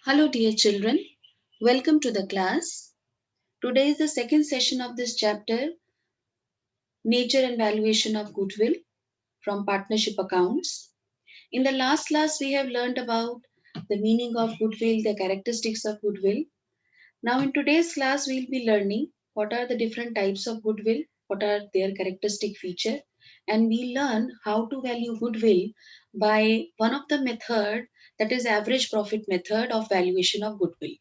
Hello, dear children. Welcome to the class. Today is the second session of this chapter, Nature and Valuation of Goodwill from Partnership Accounts. In the last class, we have learned about the meaning of goodwill, the characteristics of goodwill. Now, in today's class, we'll be learning what are the different types of goodwill, what are their characteristic feature, and we learn how to value goodwill by one of the method, that is average profit method of valuation of goodwill.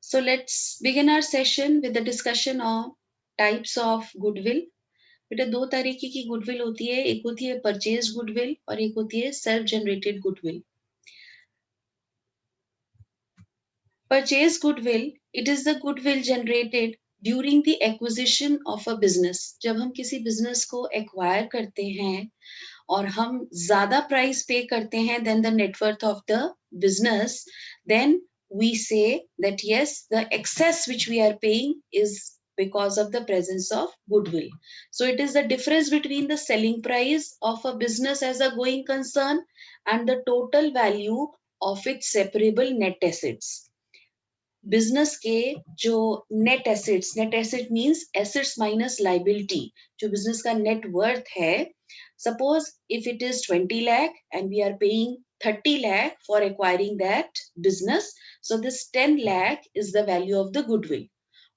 So let's begin our session with the discussion of types of goodwill. बेटा दो तरीके की goodwill होती है, एक होती है purchase goodwill और एक होती है self generated goodwill. Purchase goodwill, it is the goodwill generated during the acquisition of a business. जब हम किसी business को acquire करते हैं और हम ज़्यादा price pay करते हैं than the net worth of the business, then we say that yes, the excess which we are paying is because of the presence of goodwill. So it is the difference between the selling price of a business as a going concern and the total value of its separable net assets. Business के जो net asset means assets minus liability, जो business का net worth है, suppose if it is 20 lakh and we are paying 30 lakh for acquiring that business, so this 10 lakh is the value of the goodwill.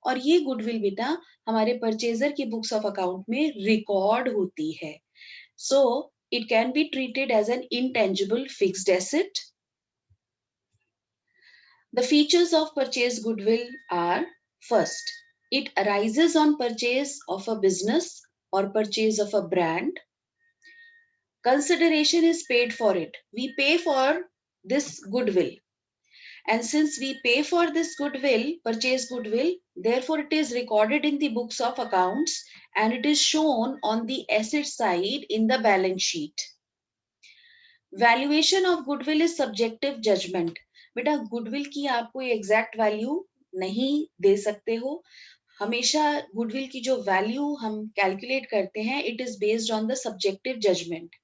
और ये goodwill बेटा हमारे purchaser की books of account में record होती है. So it can be treated as an intangible fixed asset. The features of purchase goodwill are: first, it arises on purchase of a business or purchase of a brand. Consideration is paid for it. We pay for this goodwill. And since we pay for this goodwill, purchase goodwill, therefore it is recorded in the books of accounts and it is shown on the asset side in the balance sheet. Valuation of goodwill is subjective judgement. बेटा goodwill की आप कोई exact value नहीं दे सकते हो. हमेशा goodwill की जो वैल्यू हम कैलकुलेट करते हैं, it is based on the subjective judgement.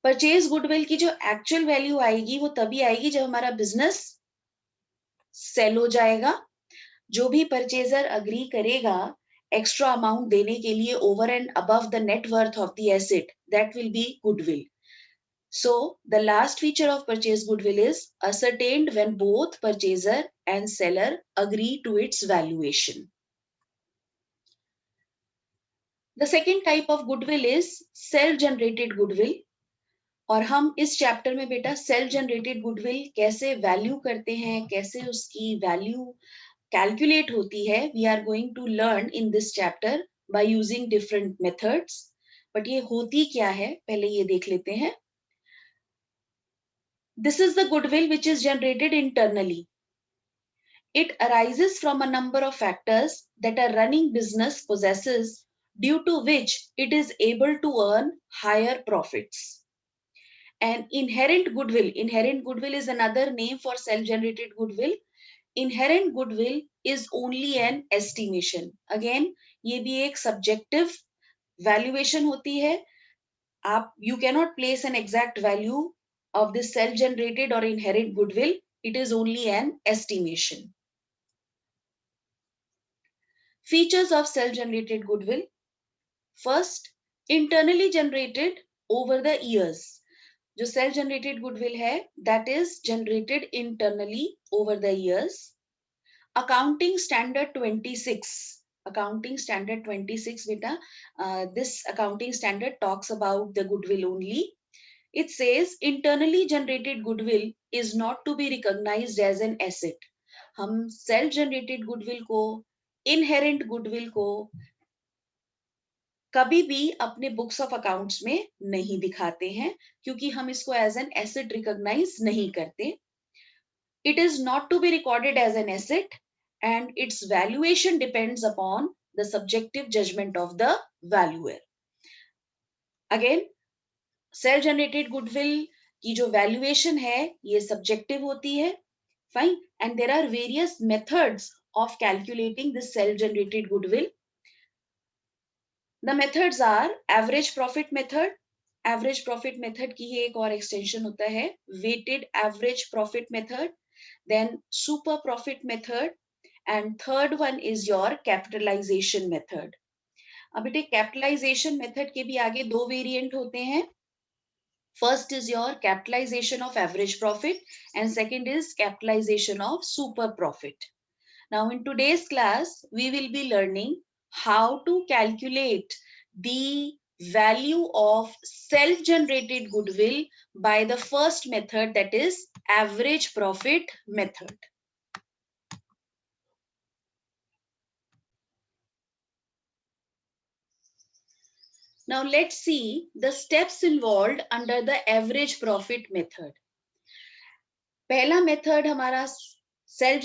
Purchase goodwill की जो एक्चुअल वैल्यू आएगी वो तभी आएगी जब हमारा बिजनेस सेल हो जाएगा. जो भी परचेजर अग्री करेगा एक्स्ट्रा अमाउंट देने के लिए over and above the net worth of the asset, that will be goodwill. So the last feature of purchase goodwill is ascertained when both purchaser and seller agree to its valuation. The second type of goodwill is self-generated goodwill. और हम इस chapter में बेटा self generated goodwill कैसे value करते हैं, कैसे उसकी वैल्यू कैलकुलेट होती है, we are going to learn in this chapter by using different methods. But ये होती क्या है पहले ये देख लेते हैं. This is the goodwill which is generated internally. It arises from a number of factors that a running business possesses, due to which it is able to earn higher profits. And inherent goodwill is another name for self-generated goodwill. Inherent goodwill is only an estimation. Again, ये भी एक subjective valuation होती है. You cannot place an exact value of this self-generated or inherent goodwill. It is only an estimation. Features of self-generated goodwill. First, internally generated over the years. जो self-generated goodwill है, that is generated internally over the years. Accounting standard 26. Accounting standard 26 beta. This accounting standard talks about the goodwill only. It says internally generated goodwill is not to be recognized as an asset. हम self generated goodwill को, inherent goodwill को कभी भी अपने books of accounts में नहीं दिखाते हैं, क्योंकि हम इसको एज एन एसेट रिकॉग्नाइज नहीं करते. It is not to be recorded as an asset and its valuation depends upon the subjective judgment of the valuer. Again, self generated goodwill की जो वैल्यूएशन है ये सब्जेक्टिव होती है. Fine. And there are various methods of calculating this self generated goodwill. The methods are average profit method, average profit method की ही एक और एक्सटेंशन होता है weighted average profit method, then super profit method, and third one is your capitalisation method. अब बेटे capitalisation method के भी आगे दो वेरिएंट होते हैं. First is your capitalization of average profit and second is capitalization of super profit. Now in today's class, we will be learning how to calculate the value of self-generated goodwill by the first method, that is average profit method. Now let's see the steps involved under the average profit method. पहला method हमारा self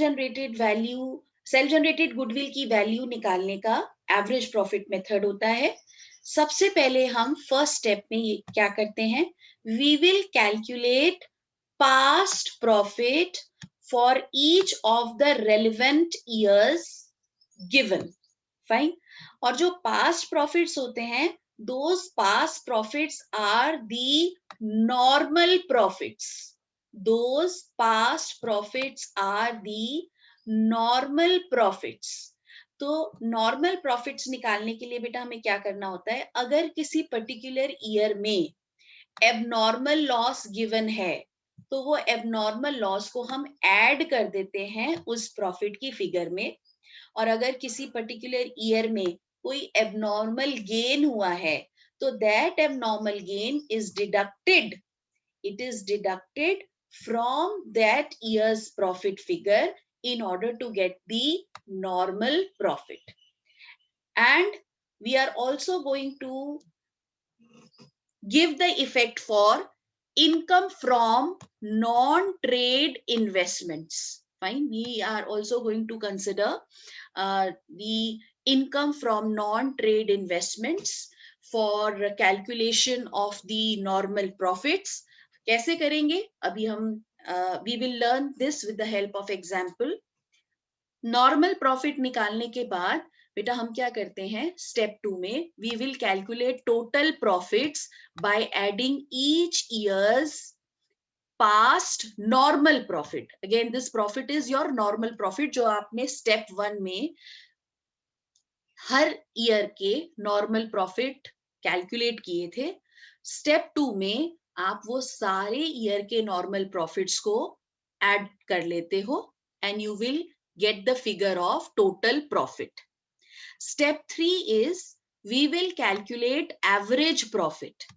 generated goodwill की value निकालने का average profit method होता है. सबसे पहले हम फर्स्ट स्टेप में ये क्या करते हैं, we will calculate past profit for each of the relevant years given. Fine. और जो पास्ट प्रॉफिट्स होते हैं, those past profits are the normal profits. Those past profits are the normal profits. तो नॉर्मल प्रॉफिट्स निकालने के लिए बेटा हमें क्या करना होता है, अगर किसी पर्टिकुलर ईयर में एबनॉर्मल लॉस गिवन है तो वो एबनॉर्मल लॉस को हम ऐड कर देते हैं उस प्रॉफिट की फिगर में. और अगर किसी पर्टिकुलर ईयर में कोई एबनॉर्मल गेन हुआ है तो that abnormal gain is deducted, it is deducted from that year's profit figure in order to get the normal profit. And we are also going to give the effect for income from non-trade investments. Fine. We are also going to consider the income from non-trade investments for calculation of the normal profits. कैसे करेंगे अभी हम we will learn this with the help of example. Normal profit निकालने के बाद बेटा हम क्या करते हैं, स्टेप 2 में we will calculate total profits by adding each years past normal profit. Again this profit is your normal profit जो आपने स्टेप 1 में हर ईयर के नॉर्मल प्रॉफिट कैलकुलेट किए थे. स्टेप 2 में आप वो सारे ईयर के नॉर्मल प्रॉफिट्स को ऐड कर लेते हो and you will get the figure of total profit. Step 3 is we will calculate average profit.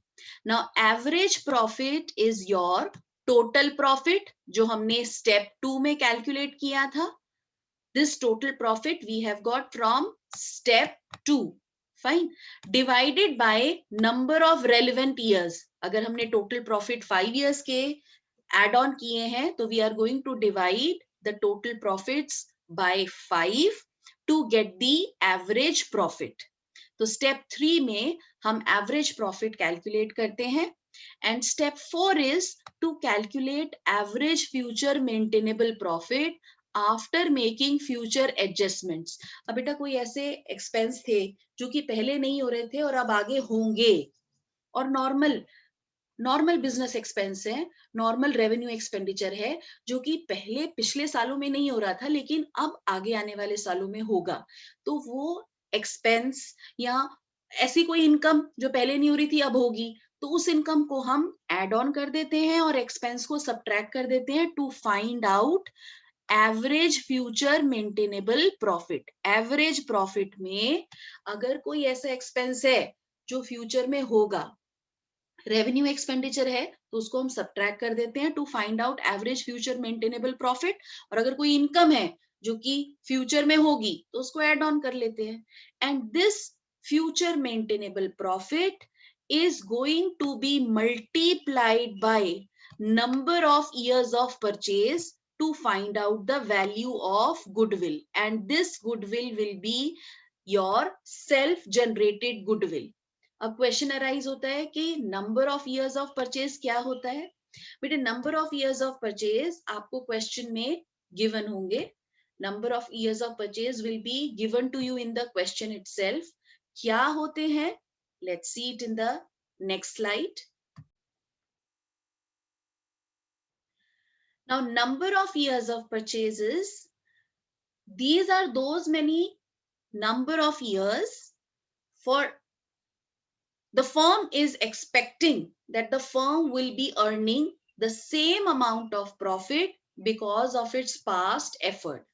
Now average profit is your total profit जो हमने step 2 में calculate किया था. This total profit we have got from step 2. Fine. Divided by number of relevant years. अगर हमने total profit 5 years के add on किए हैं तो we are going to divide the total profits by 5 to get the average profit. तो step 3 में हम average profit calculate करते हैं. And step 4 is to calculate average future maintainable profit after making future adjustments. अब बेटा कोई ऐसे expense थे जो कि पहले नहीं हो रहे थे और अब आगे होंगे, और नॉर्मल बिजनेस एक्सपेंस है, नॉर्मल रेवेन्यू एक्सपेंडिचर है जो कि पहले पिछले सालों में नहीं हो रहा था लेकिन अब आगे आने वाले सालों में होगा. तो वो एक्सपेंस या ऐसी कोई इनकम जो पहले नहीं हो रही थी अब होगी, तो उस इनकम को हम ऐड ऑन कर देते हैं और एक्सपेंस को सब्ट्रैक्ट कर देते हैं to find out average future maintainable profit. Average profit में अगर कोई ऐसा एक्सपेंस है जो फ्यूचर में होगा, रेवेन्यू एक्सपेंडिचर है तो उसको हम सब्ट्रैक्ट कर देते हैं to find out average future maintainable profit. और अगर कोई इनकम है जो कि फ्यूचर में होगी तो उसको ऐड ऑन कर लेते हैं. And this future maintainable profit is going to be multiplied by number of years of purchase to find out the value of goodwill, and this goodwill will be your self generated goodwill. अब question arise होता है कि number of years of purchase क्या होता है. बेटे number of years of purchase आपको question में गिवन होंगे. Number of years of purchase will be given to you in the question itself. क्या होते हैं? Let's see it in the next slide. Now, number of years of purchases, these are those many number of years for the firm is expecting that the firm will be earning the same amount of profit because of its past effort.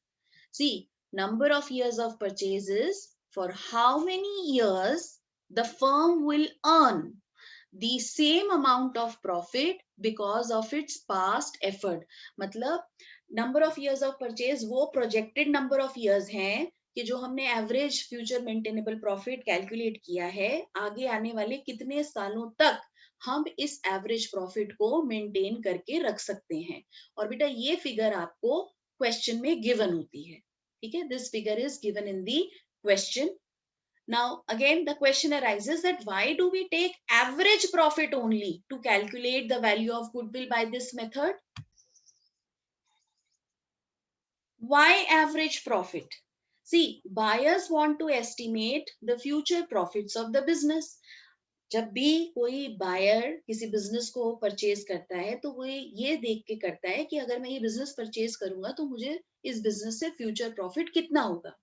See, number of years of purchases for how many years the firm will earn the same amount of profit because of its past effort. मतलब number of years of purchase वो projected number of years हैं कि जो हमने average future maintainable profit calculate किया है, आगे आने वाले कितने सालों तक हम इस एवरेज प्रॉफिट को मेंटेन करके रख सकते हैं. और बेटा ये फिगर आपको क्वेश्चन में गिवन होती है. ठीक है, this figure is given in the question. Now, again, the question arises that why do we take average profit only to calculate the value of goodwill by this method? Why average profit? See, buyers want to estimate the future profits of the business. जब भी कोई buyer किसी business को purchase करता है तो वो ये देख के करता है कि अगर मैं ये बिजनेस परचेज करूंगा तो मुझे इस बिजनेस से फ्यूचर प्रॉफिट कितना होगा.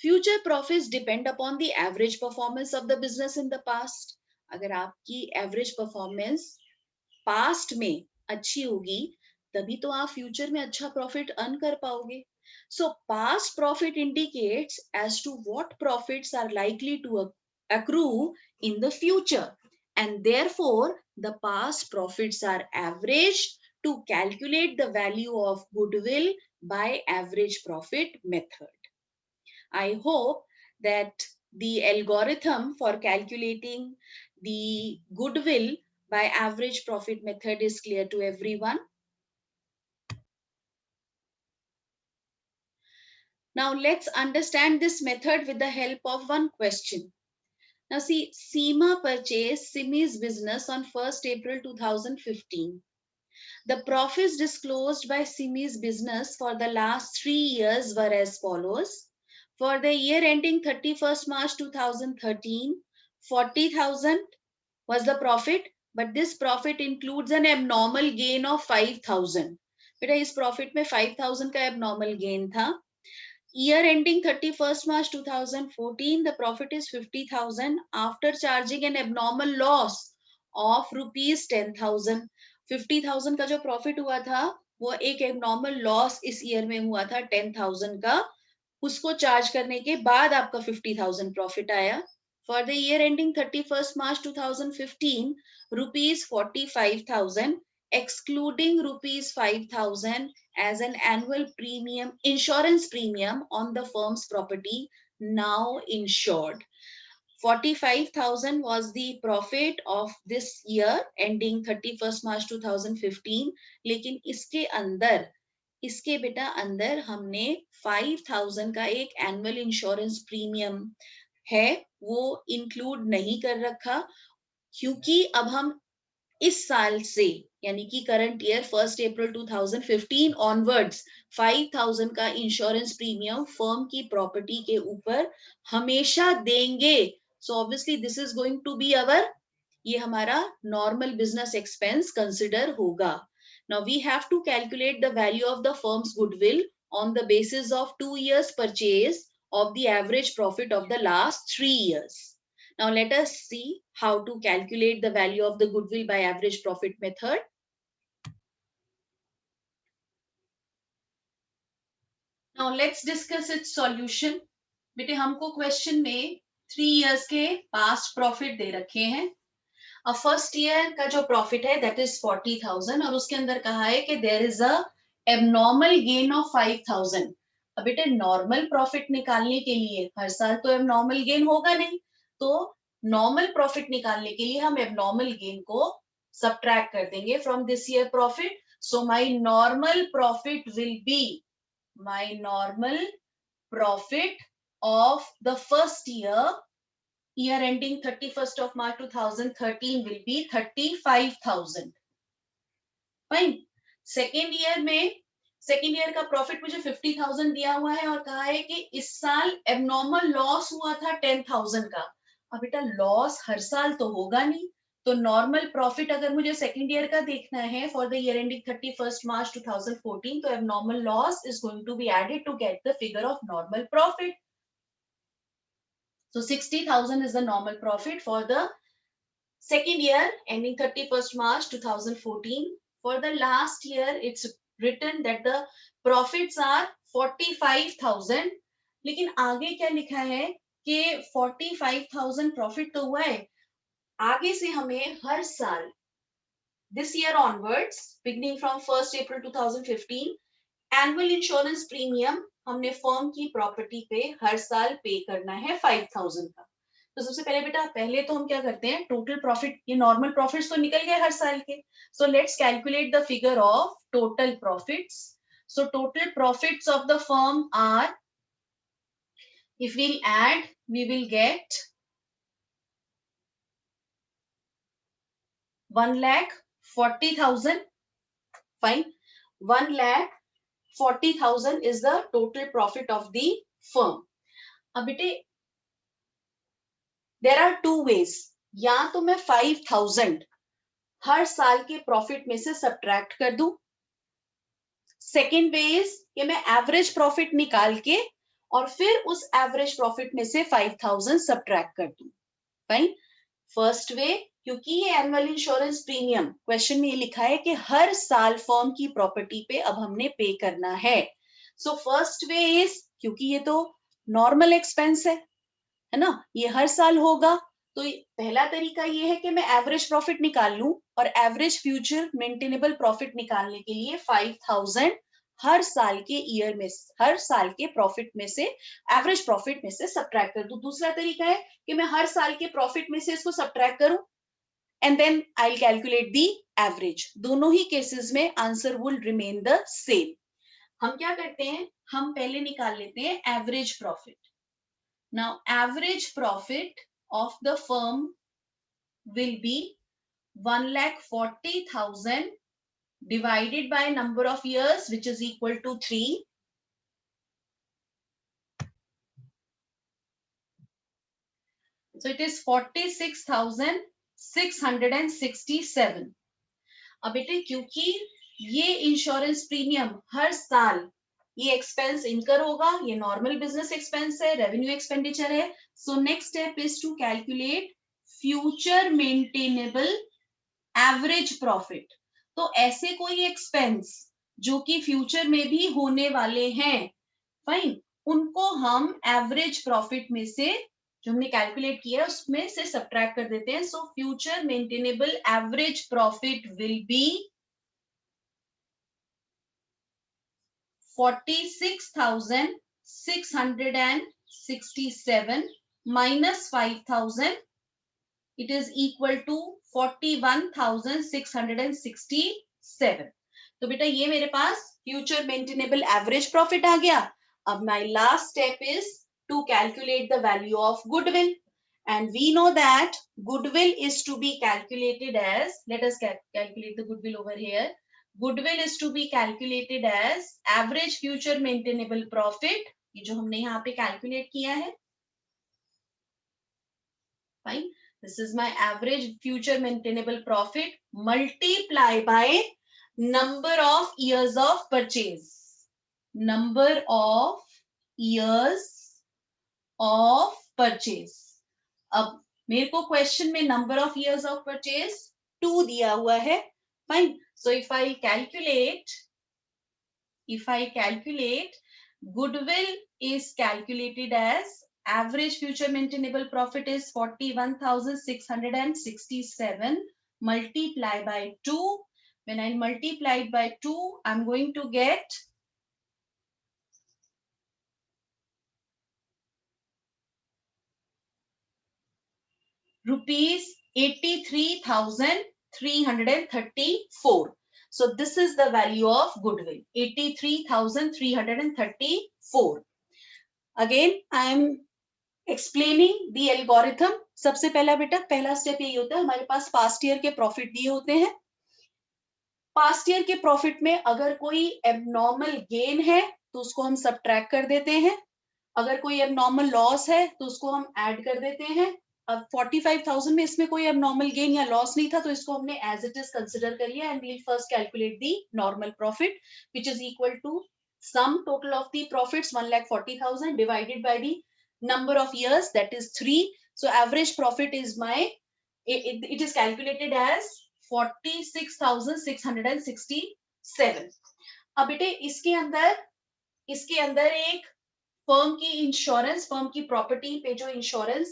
Future profits depend upon the average performance of the business in the past. अगर आपकी एवरेज परफॉर्मेंस पास्ट में अच्छी होगी तभी तो आप फ्यूचर में अच्छा प्रॉफिट अर्न कर पाओगे. So past profit indicates as to what profits are likely to accrue in the future, and therefore the past profits are averaged to calculate the value of goodwill by average profit method. I hope that the algorithm for calculating the goodwill by average profit method is clear to everyone. Now let's understand this method with the help of one question. Now see, Seema purchased Simi's business on 1st April 2015. The profits disclosed by Simi's business for the last 3 years were as follows. For the year ending 31st March 2013, 40,000 was the profit, but this profit includes an abnormal gain of 5,000. बेटा इस profit में 5,000 का abnormal gain था. Year ending 31st March 2014, the profit is 50,000 after charging an abnormal loss of rupees 10,000. 50,000 का जो profit हुआ था वो एक abnormal loss इस ईयर में हुआ था 10,000 का, उसको चार्ज करने के बाद आपका 50,000 प्रॉफिट आया. For the year ending 31st March 2015, rupees 45,000, excluding rupees 5,000 as an annual premium, insurance premium on the firm's property now insured. 45,000 was the profit of this year ending 31st March 2015. लेकिन इसके बेटा अंदर हमने 5,000 का एक annual insurance premium है वो include नहीं कर रखा, क्योंकि अब हम इस साल से यानी कि करंट ईयर 1 अप्रैल 2015 ऑनवर्ड्स 5,000 का इंश्योरेंस प्रीमियम फर्म की प्रॉपर्टी के ऊपर हमेशा देंगे. So obviously this is going to be our, ये हमारा नॉर्मल बिजनेस एक्सपेंस कंसिडर होगा. Now we have to calculate the value of the firm's goodwill on the basis of 2 years purchase of the average profit of the last 3 years. Now let us see how to calculate the value of the goodwill by average profit method. Now let's discuss its solution. बेटे हमको question में 3 years के past profit दे रखे हैं. First year का जो profit है that is 40,000 और उसके अंदर कहा है कि there is a abnormal gain of 5,000. अब बेटे नॉर्मल प्रॉफिट निकालने के लिए हर साल तो एबनॉर्मल गेन होगा नहीं, तो नॉर्मल प्रॉफिट निकालने के लिए हम एबनॉर्मल गेन को सब्ट्रैक्ट कर देंगे from this year profit. So my normal profit will be my normal profit of the first year ending 31st of March 2013 will be 35,000. Fine. Second year का profit मुझे 50,000 दिया हुआ है और कहा है कि इस साल एबनॉर्मल लॉस हुआ था 10,000 का, अब बेटा लॉस हर साल तो होगा नहीं, तो नॉर्मल प्रॉफिट अगर मुझे सेकेंड ईयर का देखना है for the year ending 31st March 2014, तो abnormal loss is going to be added to get the figure of normal profit. So 60,000 is the normal profit for the second year ending 31st March 2014. For the last year, it's written that the profits are 45,000. लेकिन आगे क्या लिखा है कि 45,000 profit तो हुआ है, आगे से हमें हर साल this year onwards beginning from 1st April 2015 annual insurance premium हमने फर्म की प्रॉपर्टी पे हर साल पे करना है 5,000 का। तो सबसे पहले बेटा पहले तो हम क्या करते हैं, टोटल प्रॉफिट, ये नॉर्मल प्रॉफिट्स तो निकल गए हर साल के, so let's calculate the figure of total profits. So total profits of the firm are, if we'll add, we will get 1,40,000. Fine. 1,40,000 is the total profit of the firm. अब बेटे there are two ways. या तो मैं 5,000 हर साल के profit में से subtract कर दूं, सेकेंड वे इज कि मैं एवरेज प्रॉफिट निकाल के और फिर उस एवरेज प्रॉफिट में से 5,000 सब्ट्रैक्ट कर दूं। फाइन। फर्स्ट वे, क्योंकि ये एनुअल इंश्योरेंस प्रीमियम क्वेश्चन में ये लिखा है कि हर साल फर्म की प्रॉपर्टी पे अब हमने पे करना है, सो फर्स्ट वे इज, क्योंकि ये तो नॉर्मल एक्सपेंस है ना, ये हर साल होगा, तो पहला तरीका ये है कि मैं एवरेज प्रॉफिट निकाल लूं और एवरेज फ्यूचर मेंटेनेबल प्रॉफिट निकालने के लिए 5,000 हर साल के ईयर में, हर साल के प्रॉफिट में से, एवरेज प्रॉफिट में से सब्ट्रैक्ट कर दूं। दूसरा तरीका है कि मैं हर साल के प्रॉफिट में से इसको सब्ट्रैक्ट करूं and then I will calculate the average. दोनों ही केसेस में answer will remain the same. हम क्या करते हैं, हम पहले निकाल लेते हैं average profit. Now, average profit of the firm will be 1,40,000 divided by number of years, which is equal to 3. So it is 46,667. अब बेटे क्योंकि ये इंश्योरेंस प्रीमियम हर साल ये एक्सपेंस इनकर होगा, ये नॉर्मल बिजनेस एक्सपेंस है, रेवेन्यू एक्सपेंडिचर है, so next step is to calculate future maintainable average profit. तो ऐसे कोई एक्सपेंस जो कि फ्यूचर में भी होने वाले हैं, फाइन, उनको हम एवरेज प्रॉफिट में से जो हमने कैलकुलेट किया उसमें से सब्ट्रैक्ट कर देते हैं। So future maintainable average profit will be 46,667 minus 5,000, it is equal to 41,667. तो बेटा ये मेरे पास फ्यूचर मेंटेनेबल एवरेज प्रॉफिट आ गया। अब my last step is to calculate the value of goodwill, and we know that goodwill is to be calculated as, let us calculate the goodwill over here. Goodwill is to be calculated as average future maintainable profit, ये जो हमने यहाँ पे calculate किया है। Fine. This is my average future maintainable profit multiply by number of years of purchase. Number of years of purchase. अब मेरे को क्वेश्चन में number of years of purchase 2 दिया हुआ है। Fine. So if I calculate goodwill is calculated as average future maintainable profit is 41,667 multiply by 2. When I multiply it by 2, I'm going to get rupees 83,334. So this is the value of goodwill, 83,334. Again, I am explaining the algorithm. सबसे पहला बेटा पहला step यही होता है, हमारे पास past year के profit दिए होते हैं। पास्ट ईयर के प्रॉफिट में अगर कोई एबनॉर्मल गेन है तो उसको हम सब्ट्रैक्ट कर देते हैं, अगर कोई एबनॉर्मल लॉस है तो उसको हम ऐड कर देते हैं, अब 45,000 में इसमें कोई abnormal gain या loss नहीं था, तो इसको हमने as it is consider कर लिया, and we'll first calculate the normal profit, which is equal to sum total of the profits 1,40,000 divided by the number of years, that is 3. So average profit is it is calculated as 46,667. अब बेटे इसके अंदर एक firm की insurance, firm की property पे जो insurance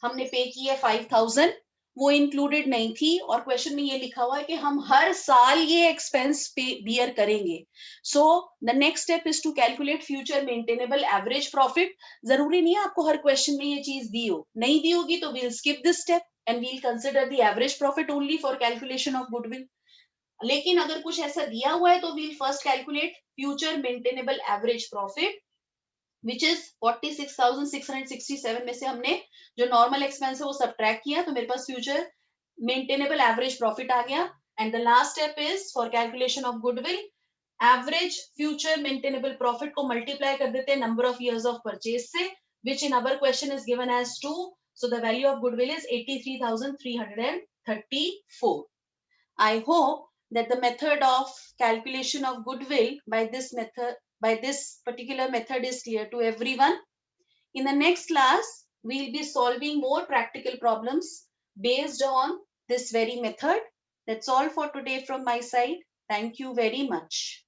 हमने पे की है 5,000, वो इंक्लूडेड नहीं थी, और क्वेश्चन में ये लिखा हुआ है कि हम हर साल ये एक्सपेंस पे बियर करेंगे. So the next step is to calculate future maintainable average profit. जरूरी नहीं है आपको हर क्वेश्चन में ये चीज दी हो, नहीं दी होगी तो we'll skip this step and we'll consider the average profit only for calculation of goodwill. लेकिन अगर कुछ ऐसा दिया हुआ है तो we'll first calculate future maintainable average profit, which is 46,667 में से हमने जो नॉर्मल एक्सपेंस है वो सब्ट्रैक्ट किया, तो मेरे पास फ्यूचर मेंटेनेबल एवरेज प्रॉफिट आ गया. And the last step is for calculation of goodwill, average future maintainable profit को मल्टीप्लाई कर देते हैं number of years of purchase से, which in our question is given as 2. So the value of goodwill is 83,334. I hope that the method of calculation of goodwill by this particular method is clear to everyone. In the next class, we'll be solving more practical problems based on this very method. That's all for today from my side. Thank you very much.